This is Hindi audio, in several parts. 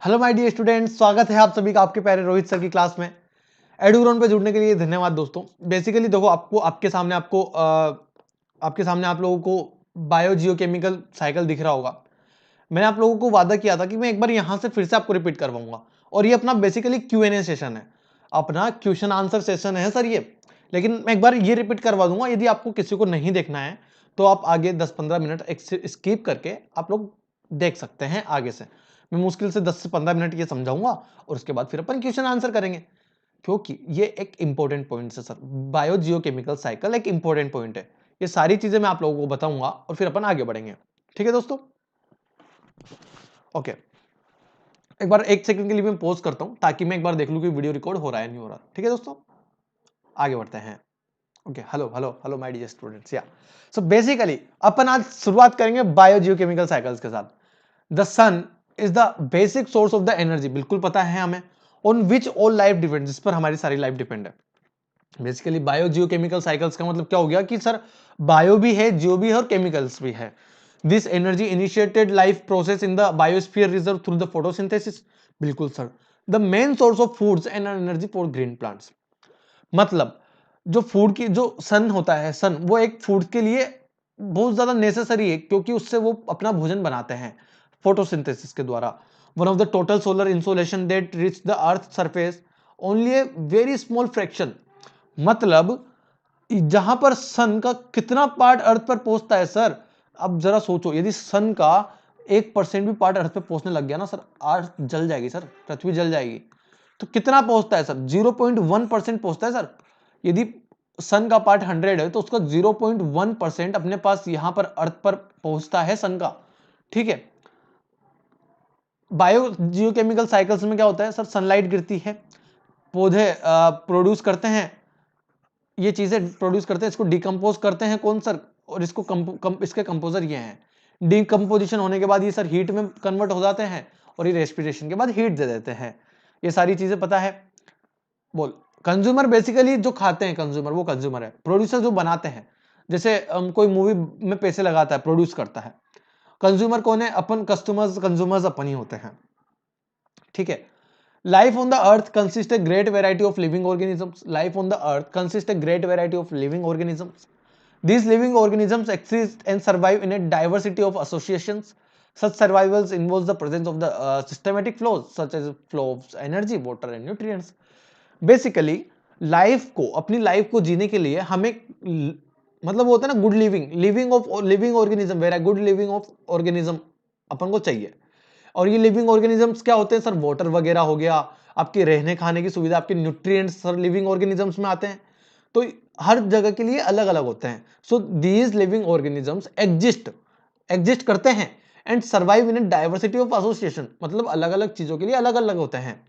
हेलो माय डियर स्टूडेंट्स, स्वागत है आप सभी का आपके प्यारे रोहित सर की क्लास में। एडुग्राउंड पे जुड़ने के लिए धन्यवाद दोस्तों। बेसिकली देखो, आपके सामने आप लोगों को बायो जियोकेमिकल साइकिल दिख रहा होगा। मैंने आप लोगों को वादा किया था कि मैं एक बार यहां से फिर से आपको रिपीट करवाऊंगा, और ये अपना बेसिकली Q&A सेशन है, अपना क्वेश्चन आंसर सेशन है सर ये। लेकिन मैं एक बार ये रिपीट करवा दूंगा, यदि आपको किसी को नहीं देखना है तो आप आगे 10-15 मिनट स्किप करके आप लोग देख सकते हैं आगे से। मैं मुश्किल से 10 से 15 मिनट ये समझाऊंगा और उसके बाद फिर अपन क्वेश्चन आंसर करेंगे, क्योंकि ये एक इंपॉर्टेंट पॉइंट है सर। बायो जियोकेमिकल साइकिल एक इंपॉर्टेंट पॉइंट है। ये सारी चीजें मैं आप लोगों को बताऊंगा और फिर अपन आगे बढ़ेंगे। ठीक है दोस्तों, ओके। एक बार 1 सेकंड के लिए मैं पॉज करता हूं ताकि मैं एक बार देख लूं कि वीडियो रिकॉर्ड हो रहा है नहीं हो रहा। ठीक है दोस्तों, आगे बढ़ते हैं। Okay, hello hello hello my dear students. Yeah so basically अपन आज शुरुआत करेंगे बायो जियोकेमिकल साइकिल्स के साथ। The sun is the basic source of the energy, बिल्कुल पता है हमें, on which all life depend, जिस पर हमारी सारी लाइफ डिपेंड है। बेसिकली बायो जियोकेमिकल साइकिल्स का मतलब क्या हो गया कि सर बायो भी है, जियो भी है और केमिकल्स भी है। This energy initiated life process in the biosphere reserve through the photosynthesis. बिल्कुल sir, the main source of foods and energy for green plants. मतलब जो फूड की जो सन होता है, सन वो एक फूड के लिए बहुत ज्यादा नेसेसरी है, क्योंकि उससे वो अपना भोजन बनाते हैं फोटोसिंथेसिस के द्वारा। One of the total solar insolation that reach the earth surface only a very small fraction. मतलब जहां पर सन का कितना पार्ट अर्थ पर पहुंचता है सर। अब जरा सोचो, यदि सन का 1% भी पार्ट अर्थ पे पहुंचने लग गया ना सर, अर्थ जल जाएगी सर, पृथ्वी जल जाएगी। तो कितना पहुंचता है सर? 0.1% पहुंचता है सर। यदि सन का पार्ट 100 है तो उसका 0.1% अपने पास यहां पर अर्थ पर पहुंचता है सन का। ठीक है। बायो जियोकेमिकल साइकिल्स में क्या होता है सर? सनलाइट गिरती है, पौधे प्रोड्यूस करते हैं, ये चीजें प्रोड्यूस करते हैं, इसको डिकम्पोज करते हैं कौन सर? और इसको इसके कंपोजर ये हैं। डिकम्पोजिशन होने के बाद ये सर हीट में कन्वर्ट हो जाते हैं, और ये रेस्पिरेशन के बाद हीट दे देते हैं। ये सारी चीजें पता है। बोल, कंज्यूमर बेसिकली जो खाते हैं, कंज्यूमर वो कंज्यूमर है। प्रोड्यूसर जो बनाते हैं, जैसे कोई मूवी में पैसे लगाता है, प्रोड्यूस करता है। कंज्यूमर कौन है? अपन कस्टमर्स, कंज्यूमर्स अपन ही होते हैं। ठीक है। Life on the earth consists a great variety of living organisms. Life on the earth consists a great variety of living organisms. These living organisms exist and survive in a diversity of associations. Such survivals involves the presence of the systematic flows such as flow of energy, water and nutrients. Basically, life को, अपनी लाइफ को जीने के लिए हमें मतलब वो होता है ना good living, living organism, very good living of organism अपन को चाहिए। और ये लिविंग ऑर्गेनिजम्स क्या होते हैं सर? वाटर वगैरह हो गया, आपके रहने खाने की सुविधा, आपके न्यूट्रिएंट्स सर लिविंग ऑर्गेनिजम्स में आते हैं। तो हर जगह के लिए अलग अलग होते हैं। So these living organisms exist करते हैं and survive in A diversity of association. मतलब अलग अलग चीजों के लिए अलग अलग होते हैं।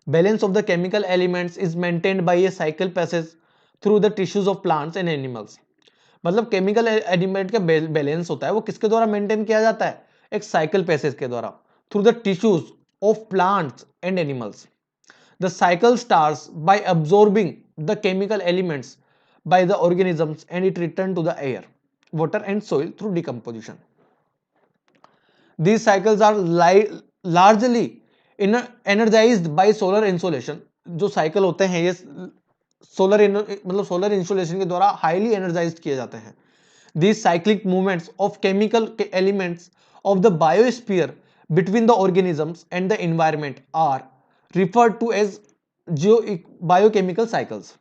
Balance of the chemical elements is maintained by a cycle passage through the tissues of plants and animals. मतलब केमिकल एलिमेंट का बैलेंस होता है, वो किसके द्वारा मेंटेन किया जाता है? एक साइकिल पैसेज के द्वारा, through the tissues of plants and animals. The cycle starts by absorbing the chemical elements by the organisms and it returns to the air, water and soil through decomposition. These cycles are largely energized by solar insolation. जो साइकिल होते हैं ये सोलर इंसुलेशन के द्वारा हाईली एनर्जाइज्ड किए जाते हैं। These cyclic movements of chemical elements of the biosphere between the organisms and the environment are referred to as biochemical cycles.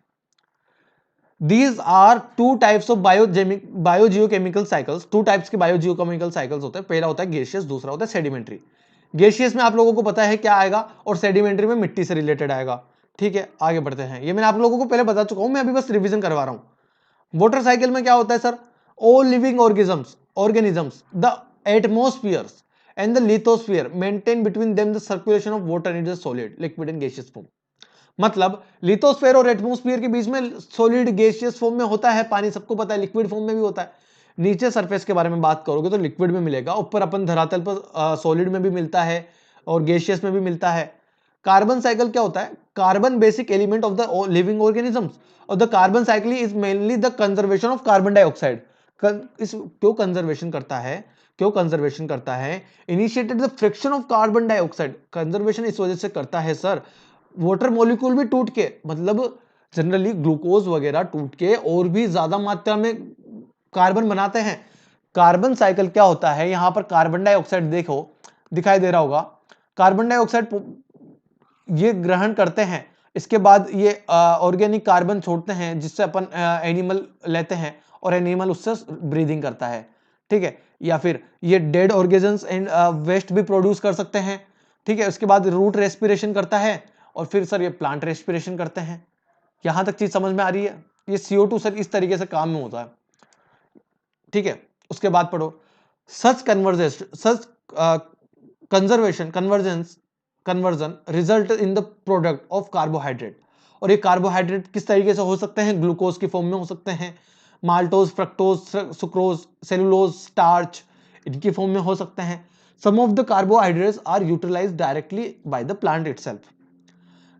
These are two types of biogeochemical cycles. Two types के biogeochemical cycles होते हैं। पहला होता है गैसियस, दूसरा होता है सेडिमेंट्री। गैसियस में आप लोगों को पता है क्या आएगा, और सेडिमेंट्री में मिट्टी से रिलेटेड आएगा। ठीक है, आगे बढ़ते हैं। ये मैंने आप लोगों को पहले बता चुका हूं, मैं अभी बस रिवीजन करवा रहा हूं। वाटर साइकिल में क्या होता है sir? All living organisms, the atmospheres and the lithosphere maintain between them the circulation of water in the solid, liquid and gaseous form. मतलब लिथोस्फेयर और एटमोस्फियर के बीच में सॉलिड गैसियस फॉर्म में होता है पानी, सबको पता है। लिक्विड फॉर्म में भी होता है। नीचे सरफेस के बारे में बात करोगे तो लिक्विड में मिलेगा, ऊपर अपन धरातल पर सॉलिड में भी मिलता है और गैसियस में भी मिलता है। कार्बन साइकिल क्या होता है? Carbon basic element of the living organisms, और the carbon cycle is mainly the conservation of carbon dioxide. इस क्यों कंजर्वेशन करता है? क्यों कंजर्वेशन करता है? Initiated the friction of carbon dioxide. Conservation इस वजह से करता है सर, वाटर मॉलिक्यूल भी टूट के, मतलब जनरली ग्लूकोज वगैरह टूट के और भी ज्यादा मात्रा में कार्बन बनाते हैं। कार्बन साइकिल क्या होता है, यहां पर कार्बन डाइऑक्साइड देखो दिखाई दे रहा होगा, कार्बन डाइऑक्साइड ये ग्रहण करते हैं, इसके बाद ये ऑर्गेनिक कार्बन छोड़ते हैं जिससे अपन एनिमल लेते हैं और एनिमल उससे ब्रीदिंग करता है, ठीक है। या फिर ये डेड ऑर्गेजन्स एंड वेस्ट भी प्रोड्यूस कर सकते हैं, ठीक है। उसके बाद रूट रेस्पिरेशन करता है और फिर सर ये प्लांट रेस्पिरेशन करते हैं। यहां तक चीज समझ में आ रही है? ये CO2 सर इस तरीके से काम में होता है, ठीक है। उसके बाद पढ़ो, such conversion result in the product of carbohydrate. और ये कार्बोहाइड्रेट किस तरीके से हो सकते हैं? ग्लूकोज की फॉर्म में हो सकते हैं, maltose, fructose, sucrose, cellulose, starch, इनकी फॉर्म में हो सकते हैं। Some of the carbohydrates are utilised directly by the plant itself.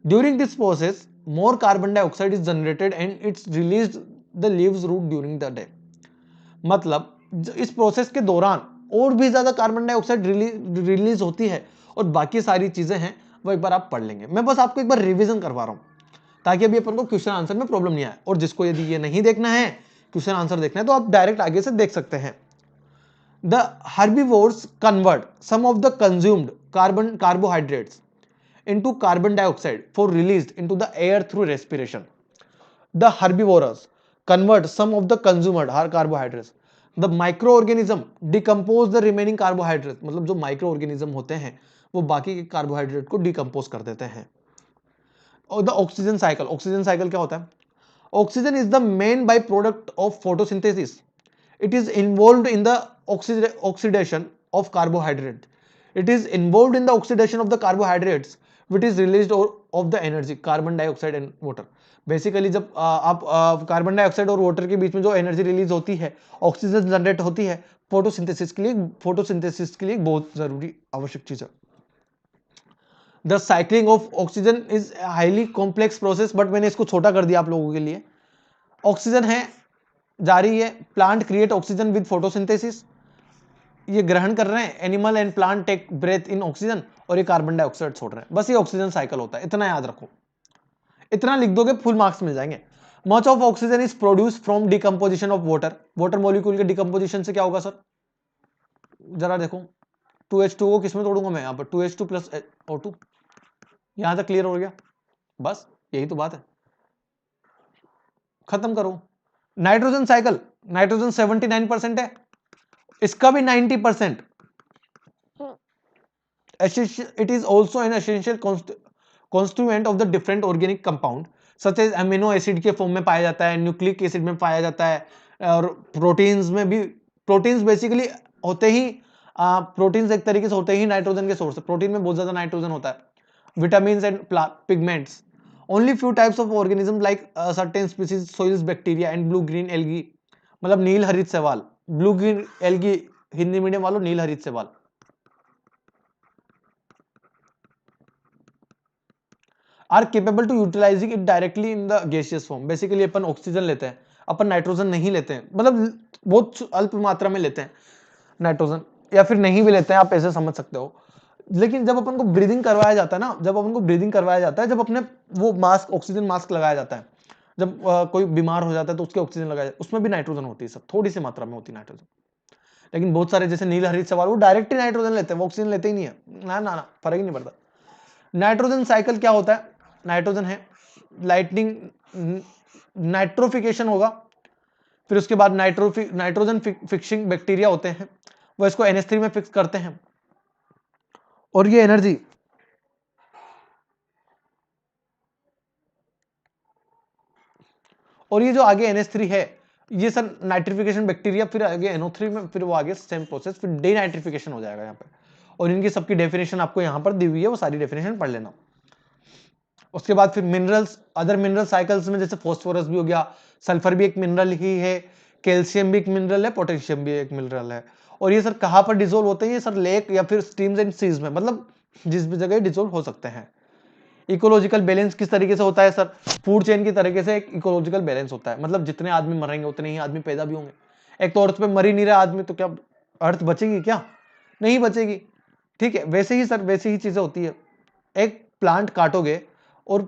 During this process more carbon dioxide is generated and it's released the leaves root during the day। मतलब इस प्रोसेस के दौरान और भी ज्यादा कार्बन डाइऑक्साइड रिलीज होती है और बाकी सारी चीजें हैं वो एक बार आप पढ़ लेंगे। मैं बस आपको एक बार रिवीजन करवा रहा हूं ताकि अभी अपन को क्वेश्चन आंसर में प्रॉब्लम नहीं आए। और जिसको यदि ये नहीं देखना है, क्वेश्चन आंसर देखना है, तो आप डायरेक्ट आगे से देख सकते हैं। The herbivores convert some of the consumed carbohydrates into carbon dioxide for released into the air through respiration। The herbivores convert some of the consumed carbohydrates। The microorganism decompose the remaining carbohydrates। मतलब जो microorganism होते हैं वो बाकी के कार्बोहाइड्रेट को डिकम्पोज कर देते हैं। और the oxygen cycle, oxygen cycle क्या होता है? Oxygen is the main by product of photosynthesis. It is involved in the oxidation of carbohydrate। It is involved in the oxidation of the carbohydrates which is released of the energy, carbon dioxide and water। Basically जब आप कार्बन डाइऑक्साइड और वाटर के बीच में जो एनर्जी रिलीज होती है, ऑक्सीजन जनरेट होती है, फोटोसिंथेसिस के लिए बहुत जरूरी आवश्यक चीज है। The cycling of oxygen is highly complex process, but मैंने इसको छोटा कर दिया आप लोगों के लिए। ऑक्सीजन है जा रही है, plant create oxygen with photosynthesis, ये ग्रहण कर रहे हैं, animal and plant take breath in oxygen और ये कार्बन डाइऑक्साइड छोड़ रहे हैं। बस ये ऑक्सीजन साइकिल होता है, इतना याद रखो, इतना लिख दोगे फुल मार्क्स मिल जाएंगे। Much of oxygen is produce from decomposition of water. Water molecule के डिकम्पोजिशन से क्या होगा सर? जरा देखो, 2H2O किस में तोड़ूंगा मैं? यहाँ पर 2H2 प्लस O2। यहां तक क्लियर हो गया? बस यही तो बात है, खत्म करो। नाइट्रोजन साइकिल, नाइट्रोजन 79% है, इसका भी 90%। It is also an essential constituent of the different organic compound such as amino acid के फॉर्म में पाया जाता है, न्यूक्लिक एसिड में पाया जाता है, और प्रोटीन्स में भी। प्रोटीन्स बेसिकली होते ही प्रोटीन्स एक तरीके से होते ही नाइट्रोजन के सोर्स है। प्रोटीन में बहुत ज्यादा नाइट्रोजन होता है। Vitamin and pigments. Only few types of organism like certain species soils bacteria and blue green algae, मतलब नील हरित शैवाल, blue green algae Hindi medium वालों नील हरित शैवाल, are capable to utilizing it directly in the gaseous form. Basically अपन ऑक्सीजन लेते हैं, अपन नाइट्रोजन नहीं लेते हैं, मतलब बहुत अल्प मात्रा में लेते हैं नाइट्रोजन, या फिर नहीं भी लेते हैं, आप ऐसे समझ सकते हो। लेकिन जब अपन को ब्रीदिंग करवाया जाता है ना, जब अपन को ब्रीदिंग करवाया जाता है, जब अपने वो मास्क, ऑक्सीजन मास्क लगाया जाता है, जब कोई बीमार हो जाता है तो उसके ऑक्सीजन लगाया जाता है, उसमें भी नाइट्रोजन होती है सब, थोड़ी सी मात्रा में होती है नाइट्रोजन। लेकिन बहुत सारे जैसे नील हरित शैवाल वो डायरेक्ट ही नाइट्रोजन लेते हैं, वो ऑक्सीजन लेते ही नहीं है। ना ना ना, फर्क ही नहीं पड़ता। नाइट्रोजन साइकिल क्या होता है? नाइट्रोजन है, लाइटनिंग नाइट्रोफिकेशन होगा, फिर उसके बाद नाइट्रोजन फिक्सिंग बैक्टीरिया होते हैं, वो इसको NH3 में फिक्स करते हैं, और ये एनर्जी और ये जो आगे NH3 है, ये सर नाइट्रिफिकेशन बैक्टीरिया, फिर आगे NO3 में, फिर वो आगे सेम प्रोसेस, फिर डीनाइट्रिफिकेशन हो जाएगा यहाँ पे। और इनकी सबकी डेफिनेशन आपको यहाँ पर दी हुई है, वो सारी डेफिनेशन पढ़ लेना। उसके बाद फिर मिनरल्स, अदर मिनरल साइकिल्स में जैसे फॉस्फोरस भी हो गया, सल्फर भी एक मिनरल ही है, कैल्शियम भी एक मिनरल है, पोटेशियम भी एक मिनरल है। और ये सर कहाँ पर डिसोल्व होते हैं? ये सर लेक या फिर स्ट्रीम्स एंड सीज में, मतलब जिस भी जगह डिसोल्व हो सकते हैं। इकोलॉजिकल बैलेंस किस तरीके से होता है सर? फूड चेन की तरीके से एक इकोलॉजिकल बैलेंस होता है, मतलब जितने आदमी मरेंगे उतने ही आदमी पैदा भी होंगे। एक तो अर्थ पे मर ही नहीं रहा आदमी, तो क्या अर्थ बचेगी क्या? नहीं बचेगी। ठीक है, वैसे ही सर, वैसे ही चीजें होती है। एक प्लांट काटोगे और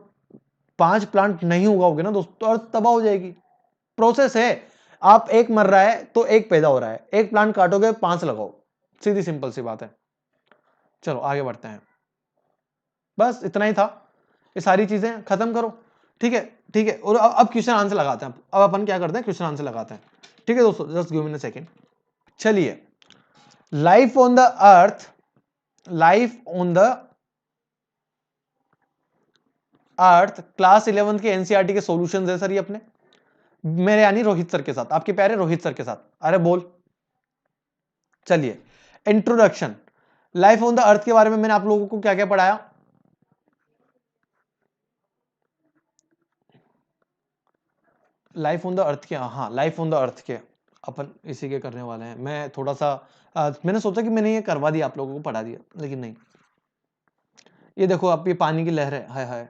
5 प्लांट नहीं उगाओगे ना दोस्तों, तो अर्थ तबाह हो जाएगी। प्रोसेस है, आप एक मर रहा है तो एक पैदा हो रहा है, एक प्लांट काटोगे 5 लगाओ, सीधी सिंपल सी बात है। चलो आगे बढ़ते हैं, बस इतना ही था, ये सारी चीजें खत्म करो। ठीक है, ठीक है, और अब क्वेश्चन आंसर लगाते हैं। अब अपन क्या करते हैं, क्वेश्चन आंसर लगाते हैं। ठीक है दोस्तों, just give me a second. चलिए, life on the earth, life on the earth class 11 के एनसीईआरटी के सॉल्यूशंस है सर ये अपने, मेरे यानी रोहित सर के साथ, आपके प्यारे रोहित सर के साथ। अरे बोल। चलिए, इंट्रोडक्शन। लाइफ ऑन द अर्थ के बारे में मैंने आप लोगों को क्या क्या पढ़ाया? लाइफ ऑन द अर्थ के, हाँ लाइफ ऑन द अर्थ के अपन इसी के करने वाले हैं। मैं थोड़ा सा मैंने सोचा कि मैंने ये करवा दिया, आप लोगों को पढ़ा दिया, लेकिन नहीं। ये देखो आप, ये पानी की लहर है, हाय हाय,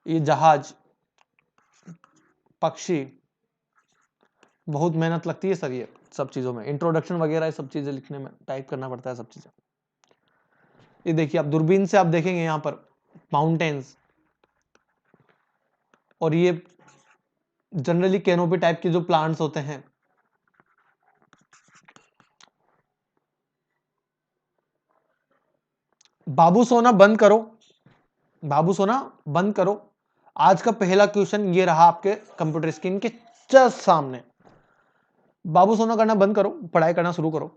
ये जहाज, पक्षी, बहुत मेहनत लगती है सर ये सब चीजों में, इंट्रोडक्शन वगैरह सब चीजें लिखने में टाइप करना पड़ता है सब चीजें। ये देखिए आप दूरबीन से आप देखेंगे यहाँ पर माउंटेन्स, और ये जनरली कैनोपी टाइप के जो प्लांट्स होते हैं। बाबू सोना बंद करो, बाबू सोना बंद करो। आज का पहला क्वेश्चन ये रहा आपके कंप्यूटर स्क्रीन के जस्ट सामने। बाबू सोना करना बंद करो, पढ़ाई करना शुरू करो।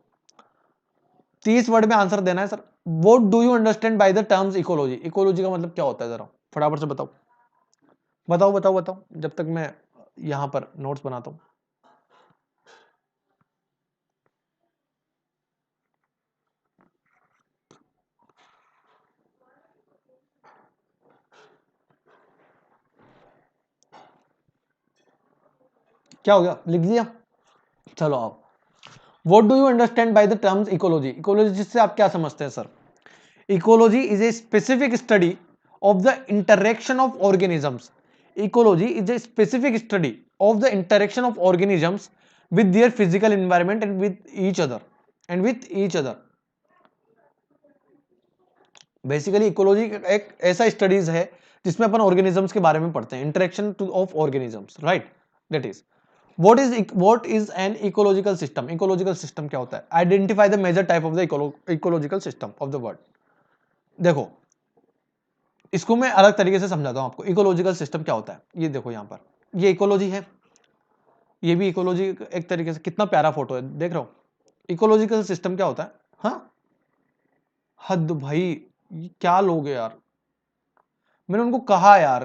30 वर्ड में आंसर देना है sir. What do you understand by the terms ecology? Ecology का मतलब क्या होता है, जरा फटाफट से बताओ, बताओ बताओ बताओ, जब तक मैं यहां पर नोट्स बनाता हूं। क्या हो गया, लिख दिया? चलो आओ। What do you understand by the terms ecology? Ecology जिससे आप क्या समझते हैं sir? Ecology is a specific study of the interaction of organisms. Ecology is a specific study of the interaction of organisms with their physical environment and with each other and with each other. Basically ecology एक ऐसा स्टडीज है जिसमें अपन ऑर्गेनिजम्स के बारे में पढ़ते हैं, interaction of organisms, right? That is what is an ecological system? Ecological system क्या होता है? Identify the major type of the ecological system of the world. देखो, इसको मैं अलग तरीके से समझाता हूं आपको। इकोलॉजिकल सिस्टम क्या होता है, ये देखो यहां पर, ये इकोलॉजी है, ये भी इकोलॉजी एक तरीके से। कितना प्यारा फोटो है, देख रहे हो? इकोलॉजिकल सिस्टम क्या होता है? हाँ, हद भाई, ये क्या लोग है यार। मैंने उनको कहा यार,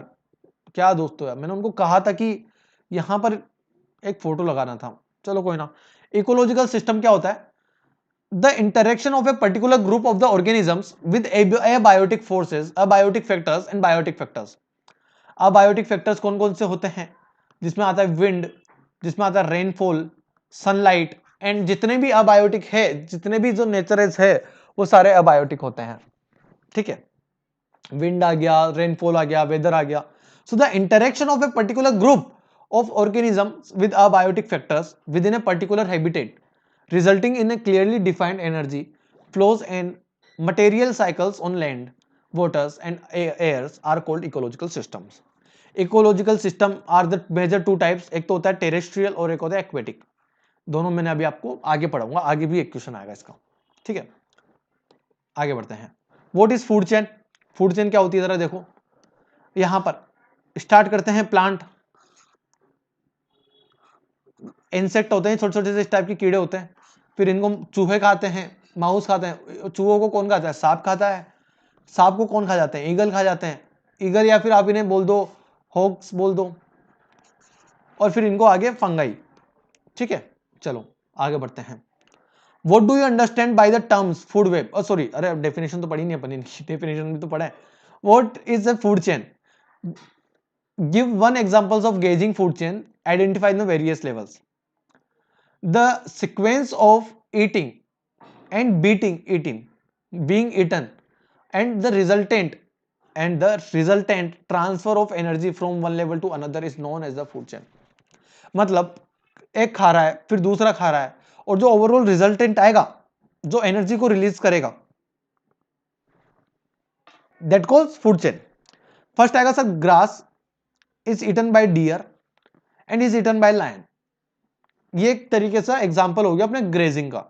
क्या दोस्तों यार, मैंने उनको कहा था कि यहां पर एक फोटो लगाना था। चलो कोई ना। इकोलॉजिकल सिस्टम क्या होता है? The interaction of a particular group of the organisms with abiotic forces, abiotic factors and biotic factors. Abiotic factors कौन कौन से होते हैं? जिसमें आता है विंड, जिसमें आता है रेनफॉल, सनलाइट, एंड जितने भी अबायोटिक है, जितने भी जो नेचर्स है, वो सारे अबायोटिक होते हैं। ठीक है, विंड आ गया, रेनफॉल आ गया, वेदर आ गया। So the interaction of a particular group of organisms with abiotic factors within a particular habitat, resulting in a clearly defined energy flows and material cycles on land, waters and airs are called ecological systems. Ecological system are the major two types, एक तो होता है टेरेस्ट्रियल और एक होता है एक्वेटिक। दोनों मैंने अभी आपको आगे पढ़ाऊंगा, आगे भी एक क्वेश्चन आएगा इसका। ठीक है, आगे बढ़ते हैं। What is food chain? Food chain क्या होती है, जरा देखो यहां पर। स्टार्ट करते हैं प्लांट, इंसेक्ट होते हैं, छोटे छोटे से इस टाइप के कीड़े होते हैं, फिर इनको चूहे खाते हैं, माउस खाते हैं। चूहों को कौन खाता है? सांप खाता है। सांप को कौन खा जाते हैं? ईगल खा जाते हैं। ईगल, या फिर आप इन्हें बोल दो हॉक्स बोल दो। और फिर इनको आगे फंगाई। ठीक है, चलो आगे बढ़ते हैं। What do you understand by the terms food web? Sorry, अरे डेफिनेशन तो पढ़ी नहीं अपनी, डेफिनेशन भी तो पढ़ा है। What is a food chain? Give one examples of grazing food chain, identify the various levels. The sequence of eating and being eaten, and the resultant transfer of energy from one level to another is known as the food chain. मतलब एक खा रहा है, फिर दूसरा खा रहा है, और जो ओवरऑल रिजल्टेंट आएगा जो एनर्जी को रिलीज करेगा, that calls food chain. First आएगा sir grass is eaten by deer and is eaten by lion. ये एक तरीके से एग्जांपल हो गया अपने ग्रेजिंग का।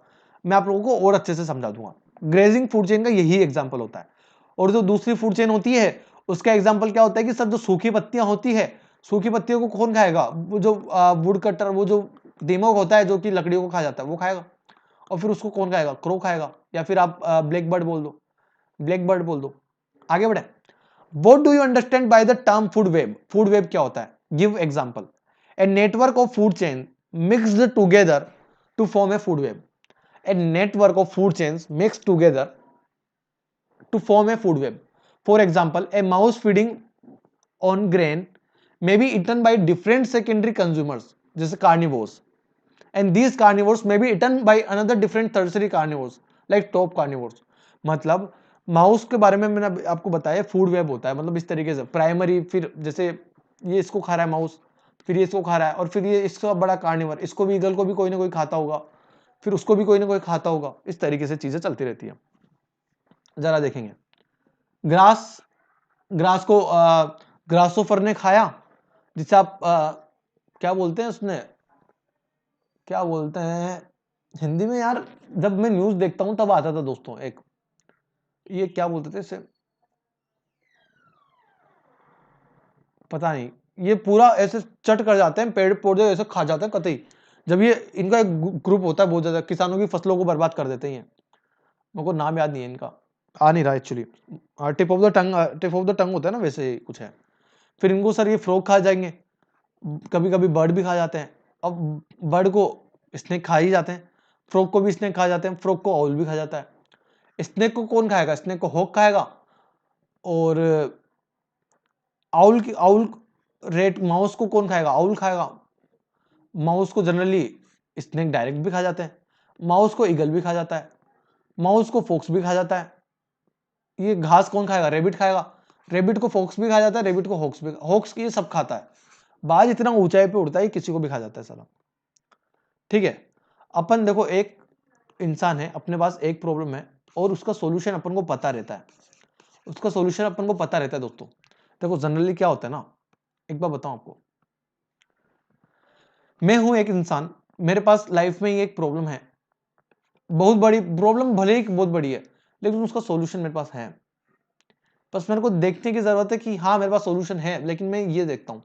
मैं आप लोगों को और अच्छे से समझा दूंगा। ग्रेजिंग फूड चेन का यही एग्जांपल होता है। और जो दूसरी फूड चेन होती है उसका एग्जांपल क्या होता है कि सर जो सूखी पत्तियां होती है, सूखी पत्तियों को कौन खाएगा? वो जो वुड कटर, वो जो दीमक होता है जो कि लकड़ियों को खा जाता है, वो खाएगा। और फिर उसको कौन खाएगा? क्रो खाएगा, या फिर आप ब्लैक बर्ड बोल दो, ब्लैक बर्ड बोल दो। आगे बढ़े। What do you understand by the term food web? Food web क्या होता है? Give example. A network of food chain mixed together to form a food web. A network of food chains mixed together to form a food web. For example, a mouse feeding on grain may be eaten by different secondary consumers, जैसे carnivores. And these carnivores may be eaten by another different tertiary carnivores, like top carnivores. मतलब माउस के बारे में मैंने आपको बताया फूड वेब होता है, मतलब इस तरीके से प्राइमरी, फिर जैसे ये इसको खा रहा है माउस, फिर ये इसको खा रहा है, और फिर ये इसका बड़ा कार्निवर, इसको भी, ईगल को भी कोई ना कोई खाता होगा, फिर उसको भी कोई ना कोई खाता होगा। इस तरीके से चीजें चलती रहती है। जरा देखेंगे ग्रास, ग्रास को ग्रासोफर ने खाया, जिसे आप क्या बोलते हैं, उसने क्या बोलते हैं हिंदी में यार, जब मैं न्यूज देखता हूं तब आता था दोस्तों, एक ये क्या बोलते थे इसे, पता नहीं, ये पूरा ऐसे चट कर जाते हैं, पेड़ पौधे ऐसे खा जाते हैं कतई। जब ये इनका एक ग्रुप होता है बहुत ज्यादा, किसानों की फसलों को बर्बाद कर देते हैं। मेरे को नाम याद नहीं है इनका, आ नहीं रहा actually. Tip of the tongue, tip of the tongue होता है ना, वैसे ही कुछ है। फिर इनको सर ये फ्रॉग खा जाएंगे, कभी कभी बर्ड भी खा जाते हैं। अब बर्ड को स्नेक खा ही जाते हैं, फ्रॉग को भी स्नेक खा जाते हैं, फ्रॉग को आउल भी खा जाता है। स्नेक को कौन खाएगा? स्नेक को हॉक खाएगा। और आउल की, आउल रेट, माउस को कौन खाएगा? आउल खाएगा। माउस को जनरली स्नेक डायरेक्ट भी खा जाते हैं, माउस को ईगल भी खा जाता है, माउस को फॉक्स भी खा जाता है। ये घास कौन खाएगा? रेबिट खाएगा। रेबिट को फॉक्स भी खा जाता है, रेबिट को हॉक्स भी, हॉक्स ये सब खाता है। बाज इतना ऊंचाई पे उड़ता है, किसी को भी खा जाता है साला। ठीक है, अपन देखो एक इंसान है, अपने पास एक प्रॉब्लम है और उसका सॉल्यूशन अपन को पता रहता है, उसका सॉल्यूशन अपन को पता रहता है दोस्तों। देखो जनरली क्या होता है ना, एक बार बताऊं आपको, मैं हूं एक इंसान, मेरे पास लाइफ में एक प्रॉब्लम है, बहुत बड़ी प्रॉब्लम, भले ही बहुत बड़ी है, लेकिन उसका सॉल्यूशन मेरे पास है। बस मेरे को देखने की जरूरत है कि हाँ मेरे पास सॉल्यूशन है, लेकिन मैं ये देखता हूं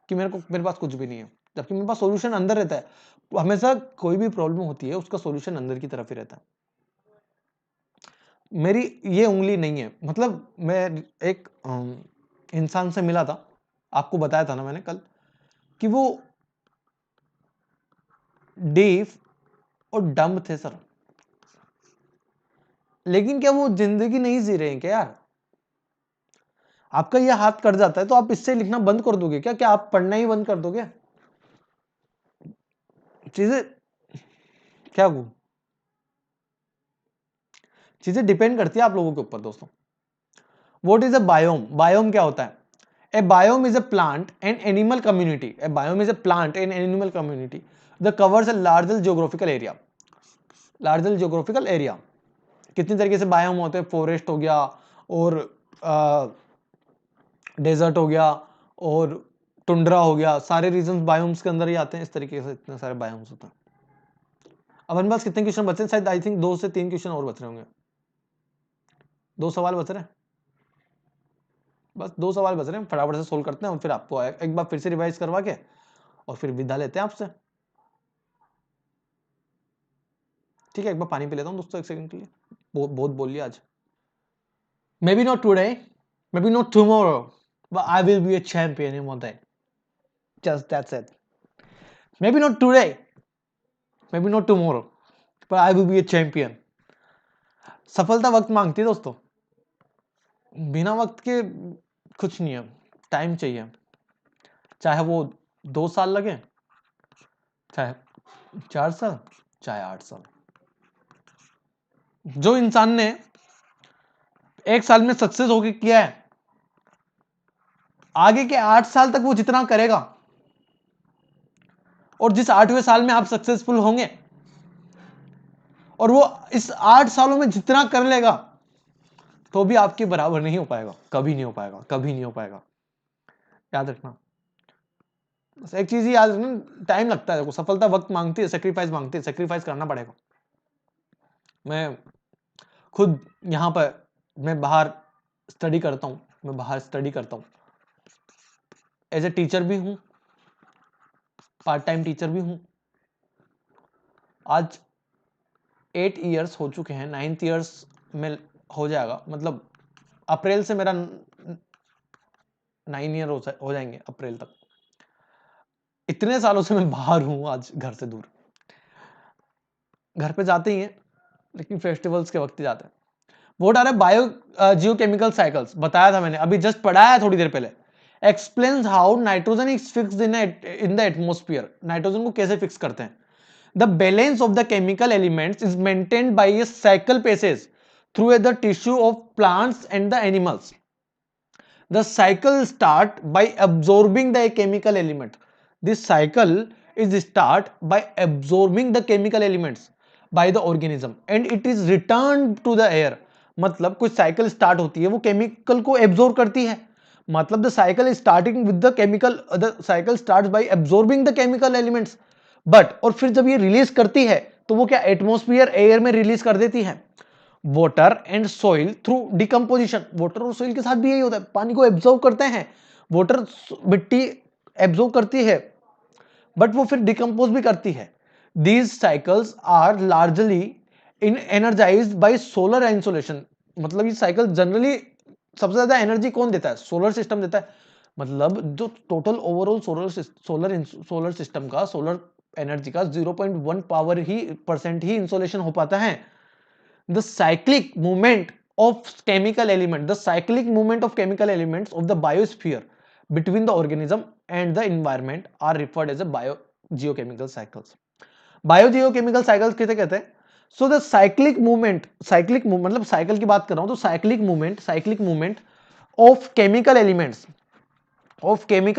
कि मेरे पास कुछ भी नहीं है, जबकि मेरे पास सॉल्यूशन अंदर रहता है। हमेशा कोई भी प्रॉब्लम होती है उसका सॉल्यूशन अंदर की तरफ ही रहता है। मेरी ये उंगली नहीं है, मतलब मैं एक इंसान से मिला था, आपको बताया था ना मैंने कल, कि वो डीफ और डम्ब थे सर, लेकिन क्या वो जिंदगी नहीं जी रहे हैं क्या यार? आपका ये हाथ कट जाता है तो आप इससे लिखना बंद कर दोगे क्या? क्या आप पढ़ना ही बंद कर दोगे? चीजें क्या कहूं, चीजें डिपेंड करती है आप लोगों के ऊपर दोस्तों। What is a biome? Biome क्या होता है? A biome is a plant and animal community, a biome is a plant and animal community the covers a larger geographical area. Larger geographical area, कितनी तरीके से बायोम होते हैं, फॉरेस्ट हो गया, और डेजर्ट हो गया, और टुंड्रा हो गया, सारे रीजन बायोम्स के अंदर ही आते हैं। इस तरीके से इतने सारे बायोम्स होते हैं। अब हमारे पास कितने क्वेश्चन बचे हैं? शायद आई थिंक 2 से 3 क्वेश्चन और बच रहे होंगे, 2 सवाल बच रहे हैं, बस 2 सवाल बच रहे हैं, फटाफट से सोल्व करते हैं और फिर आपको एक बार फिर से रिवाइज करवा के और फिर विदा लेते हैं आपसे। ठीक है, एक बार पानी पी लेता हूँ दोस्तों, 1 सेकंड के लिए, बहुत बोल लिया आज। May be not today, may be not tomorrow, but I will be a champion in one day, just that's it. May be not today, may be not tomorrow, but I will be a champion. सफलता वक्त मांगती है दोस्तों, बिना वक्त के कुछ नहीं है, टाइम चाहिए, चाहे वो 2 साल लगे, चाहे 4 साल, चाहे 8 साल। जो इंसान ने 1 साल में सक्सेस होके किया है, आगे के 8 साल तक वो जितना करेगा, और जिस 8वें साल में आप सक्सेसफुल होंगे, और वो इस 8 सालों में जितना कर लेगा तो भी आपके बराबर नहीं हो पाएगा, कभी नहीं हो पाएगा, कभी नहीं हो पाएगा। याद रखना, बस एक चीज ही याद रखना, टाइम लगता है, देखो सफलता वक्त मांगती है, सेक्रीफाइस मांगती है, सेक्रीफाइस करना पड़ेगा। मैं खुद यहाँ पर, मैं बाहर स्टडी करता हूँ, मैं बाहर स्टडी करता हूँ, एज ए टीचर भी हूँ, पार्ट टाइम टीचर भी हूँ। आज 8 इयर्स हो चुके हैं, 9th ईयर्स में हो जाएगा, मतलब अप्रैल से मेरा 9 ईयर हो जाएंगे अप्रैल तक। इतने सालों से मैं बाहर हूं, आज घर से दूर। घर पे जाते ही हैं लेकिन फेस्टिवल्स के वक्त ही जाते हैं। वोट आ रहा है बायो जियोकेमिकल साइकिल्स, बताया था मैंने, अभी जस्ट पढ़ाया थोड़ी देर पहले। Explains how nitrogen is fixed in the atmosphere, nitrogen को कैसे फिक्स करते हैं। The balance of the chemical elements is maintained by a cycle passes through the tissue of plants and the animals. The cycle start by absorbing the chemical element. This cycle is start by absorbing the chemical elements by the organism and it is returned to the air. मतलब कुछ साइकिल स्टार्ट होती है, वो केमिकल को एब्जॉर्ब करती है, मतलब the cycle is starting with the chemical, the cycle starts bye absorbing the chemical elements, but और फिर जब ये रिलीज करती है तो वो क्या एटमॉस्फेयर एयर में रिलीज कर देती है। Water and soil through decomposition, water और सॉइल के साथ भी यही होता है, पानी को एब्जॉर्व करते हैं, वाटर मिट्टी एब्जॉर्व करती है बट वो फिर डिकम्पोज भी करती है। These cycles are largely in energized by solar insolation, मतलब ये साइकिल जनरली सबसे ज्यादा एनर्जी कौन देता है, सोलर सिस्टम देता है। मतलब जो टोटल ओवरऑल सोलर सिस्टम का सोलर एनर्जी का 0.1 पावर ही % ही इंसोलेशन हो पाता है। The cyclic movement of chemical elements of the biosphere between the organism and the environment are referred as a biogeochemical cycles. Biogeochemical cycles किसे कहते हैं? So the cyclic movement मतलब साइकिल की बात कर रहा हूं, तो cyclic movement of chemical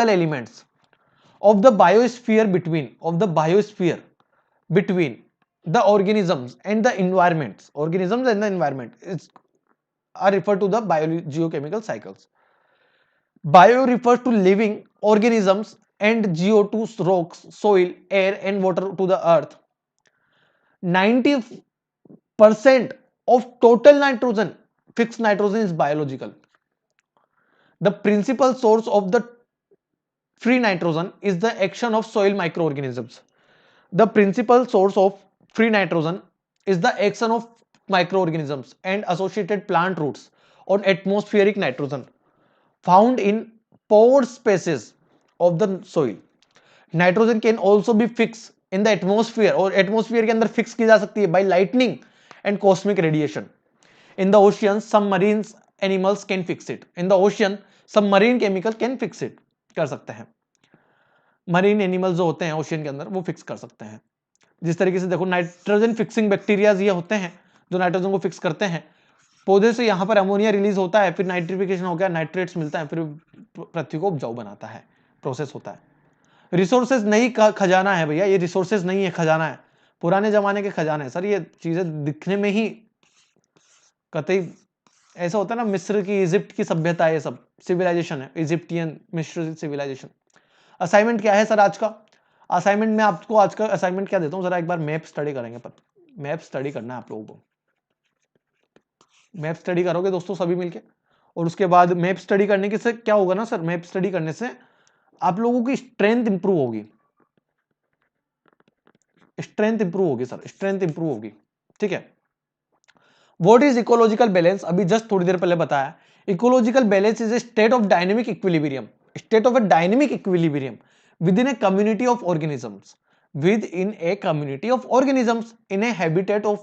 elements of the biosphere between the organisms and the environment are referred to the biogeochemical cycles. Bio refers to living organisms and geo to rocks, soil, air and water to the earth. 90% of total nitrogen, fixed nitrogen, is biological. The principal source of the free nitrogen is the action of soil microorganisms. The principal source of free nitrogen is the action of microorganisms and associated plant roots on atmospheric nitrogen found in pore spaces of the soil. Nitrogen can also be fixed in the atmosphere, और atmosphere के अंदर fix की जा सकती है by lightning and cosmic radiation. In the ocean, some marine animals can fix it. In the ocean, some marine chemical can fix it. कर सकते हैं, मरीन एनिमल्स जो होते हैं ओशियन के अंदर वो फिक्स कर सकते हैं। जिस तरीके से देखो नाइट्रोजन फिक्सिंग बैक्टीरिया ये होते हैं जो नाइट्रोजन को फिक्स करते हैं। पौधे से यहाँ पर अमोनिया रिलीज होता है, फिर नाइट्रिफिकेशन हो गया, नाइट्रेट्स मिलता है, फिर पृथ्वी को उपजाऊ बनाता है, प्रोसेस होता है। रिसोर्सेज नहीं खजाना है भैया, ये रिसोर्सेज नहीं है, खजाना है, पुराने जमाने के खजाना है सर। ये चीजें दिखने में ही कतई ऐसा होता है ना, मिस्र की, इजिप्ट की सभ्यता, ये सब सिविलाइजेशन है, इजिप्टियन मिस्र सिविलाइजेशन। असाइनमेंट क्या है सर आज का? असाइनमेंट में आपको आज का असाइनमेंट क्या देता हूं, जरा एक बार मैप स्टडी करेंगे। पर मैप स्टडी करना है आप लोगों को, मैप स्टडी करोगे दोस्तों सभी मिलके, और उसके बाद मैप स्टडी करने के से क्या होगा ना सर, मैप स्टडी करने से आप लोगों की स्ट्रेंथ इंप्रूव होगी, सर, स्ट्रेंथ इंप्रूव होगी, ठीक है। What is ecological balance? अभी जस्ट थोड़ी देर पहले बताया, ecological balance is a state of dynamic equilibrium, state of A dynamic equilibrium within a community of organisms, in a habitat of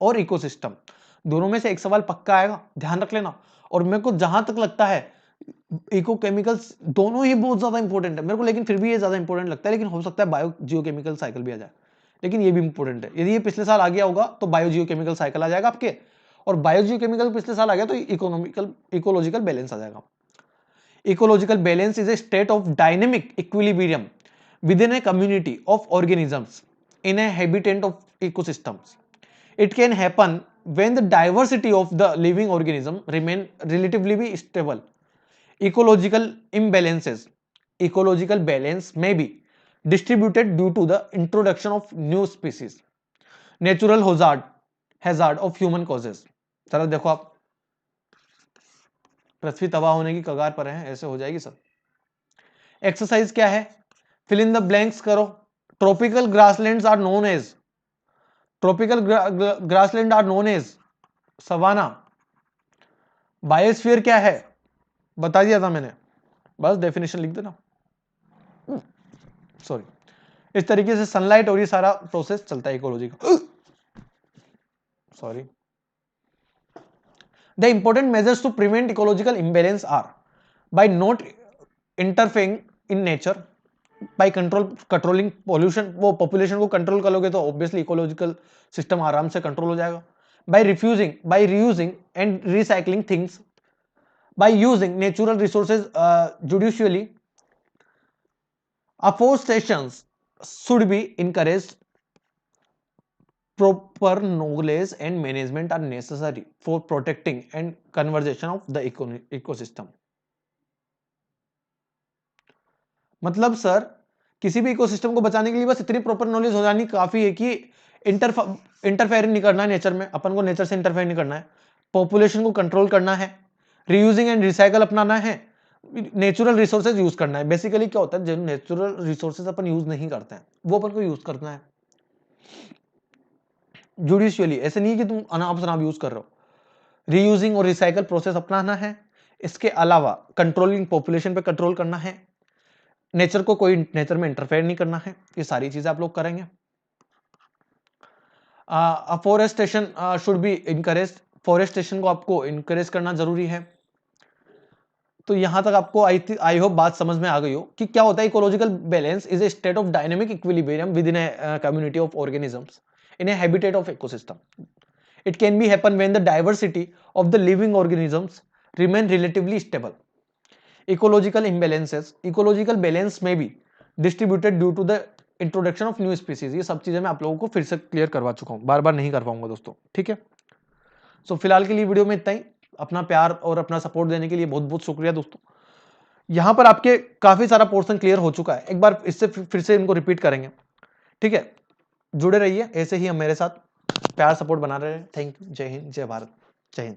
और इकोसिस्टम। दोनों में से एक सवाल पक्का आएगा, ध्यान रख लेना। और मेरे को जहां तक लगता है इको केमिकल्स दोनों ही बहुत ज्यादा इंपॉर्टेंट है मेरे को, लेकिन फिर भी ये ज्यादा इंपॉर्टेंट लगता है, लेकिन हो सकता है बायो जियोकेमिकल साइकिल भी आ जाए, लेकिन ये भी इंपॉर्टेंट है। यदि ये पिछले साल आ गया होगा तो बायो जियोकेमिकल साइकिल आ जाएगा आपके, और बायो जियोकेमिकल पिछले साल आ गया तो इकोलॉजिकल बैलेंस आ जाएगा। Ecological balance is a state of dynamic equilibrium within a community of organisms in a habitat of ecosystems. It can happen when the diversity of the living organism remain relatively stable. Ecological balance may be distributed due to the introduction of new species. Natural hazard of human causes. जरा देखो आप, पृथ्वी तबाह होने की कगार पर है, ऐसे हो जाएगी सर। एक्सरसाइज क्या है, फिल इन द ब्लैंक्स करो। Tropical grasslands are known as savanna. Biosphere क्या है, बता दिया था मैंने, बस डेफिनेशन लिख देना। सॉरी, इस तरीके से सनलाइट और ये सारा प्रोसेस चलता है इकोलॉजी का। Sorry. The important measures to prevent ecological imbalance are by not interfering in nature, by controlling pollution. वो पॉपुलेशन को कंट्रोल करोगे तो ऑब्वियसली इकोलॉजिकल सिस्टम आराम से कंट्रोल हो जाएगा। By reusing and recycling things, by using natural resources judicially. Afforestation should be encouraged. Proper knowledge and management are necessary for protecting and conservation of the ecosystem. मतलब सर किसी भी इकोसिस्टम को बचाने के लिए बस इतनी प्रॉपर नॉलेज हो जानी काफी है कि इंटरफेयर नहीं करना है नेचर में, अपन को नेचर से इंटरफेयर नहीं करना है, पॉपुलेशन को कंट्रोल करना है, रीयूजिंग एंड रिसाइकल अपनाना है, नेचुरल रिसोर्सेज यूज करना है। बेसिकली क्या होता है, जो नेचुरल रिसोर्सेज अपन यूज नहीं करते हैं वो अपन को यूज करना है जुडिशियली। ऐसे नहीं कि तुम अनाप शनाप यूज कर रहे हो। रीयूजिंग और रिसाइकल प्रोसेस अपनाना है। इसके अलावा कंट्रोलिंग पॉपुलेशन पे कंट्रोल करना है, नेचर को कोई नेचर में इंटरफेयर नहीं करना है। ये सारी चीजें आप लोग करेंगे। Afforestation should be encourage, forestation को आपको इनकरेज करना जरूरी है। तो यहां तक आपको आई होप बात समझ में आ गई हो कि क्या होता है ecological balance is a state of dynamic equilibrium with in a community of organisms in A habitat of ecosystem. It can be happen when the diversity of the living organisms remain relatively stable. Ecological balance may be distributed due to the introduction of new species. ये सब चीजें मैं आप लोगों को फिर से क्लियर करवा चुका हूं, बार बार नहीं कर पाऊंगा दोस्तों, ठीक है। सो फिलहाल के लिए वीडियो में इतना ही। अपना प्यार और अपना सपोर्ट देने के लिए बहुत बहुत शुक्रिया दोस्तों। यहां पर आपके काफी सारा पोर्शन क्लियर हो चुका है, एक बार इससे फिर से इनको रिपीट करेंगे, ठीक है। जुड़े रहिए ऐसे ही हम मेरे साथ, प्यार सपोर्ट बना रहे हैं। थैंक यू, जय हिंद, जय भारत, जय हिंद।